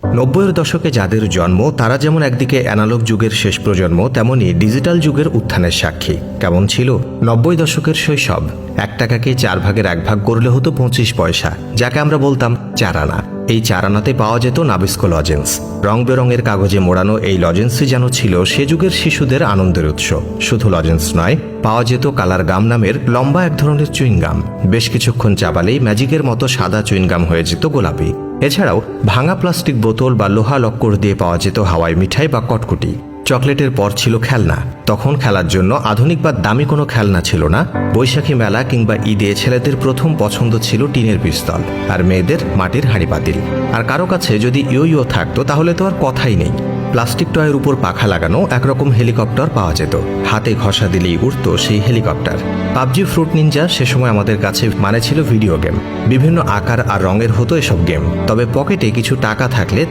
90-এর দশকে যাদের জন্ম তারা যেমন একদিকে অ্যানালগ যুগের শেষ প্রজন্ম, তেমনি ডিজিটাল যুগের উত্থানের সাক্ষী। কেমন ছিল 90 দশকের শৈশব? 1 টাকাকে 4 ভাগের 1 ভাগ করলে হতো 25 পয়সা, যাকে আমরা বলতাম 4 আনা। এই 4 আনাতে পাওয়া যেত নাবিস্কো লজেন্স। রং বেরঙের কাগজে মোড়ানো এই লজেন্সই যেন ছিল সে যুগের শিশুদের আনন্দের উৎস। শুধু লজেন্স নয়, পাওয়া যেত কালার গাম নামের লম্বা এক ধরনের চুইংগাম। বেশ কিছুক্ষণ চাবালেই ম্যাজিকের মতো সাদা চুইংগাম হয়ে যেত গোলাপি। এছাড়াও ভাঙা প্লাস্টিক বোতল বা লোহা লক্কর দিয়ে পাওয়া যেত হাওয়াই মিঠাই বা কটকুটি। চকলেটের পর ছিল খেলনা। তখন খেলার জন্য আধুনিক বা দামি কোনো খেলনা ছিল না। বৈশাখী মেলা কিংবা ঈদে ছেলেদের প্রথম পছন্দ ছিল টিনের পিস্তল, আর মেয়েদের মাটির হাঁড়িপাতিল। আর কারো কাছে যদি ইয়ো থাকতো তাহলে তো আর কথাই নেই। প্লাস্টিক টয়ের উপর পাখা লাগানো একরকম হেলিকপ্টার পাওয়া যেত। হাতে ঘষা দিলেই উড়ত সেই হেলিকপ্টার। পাবজি, ফ্রুট নিনজা সে সময় আমাদের কাছে মানে ছিল ভিডিও গেম। বিভিন্ন আকার আর রঙের হতো এসব গেম। তবে পকেটে কিছু টাকা থাকলে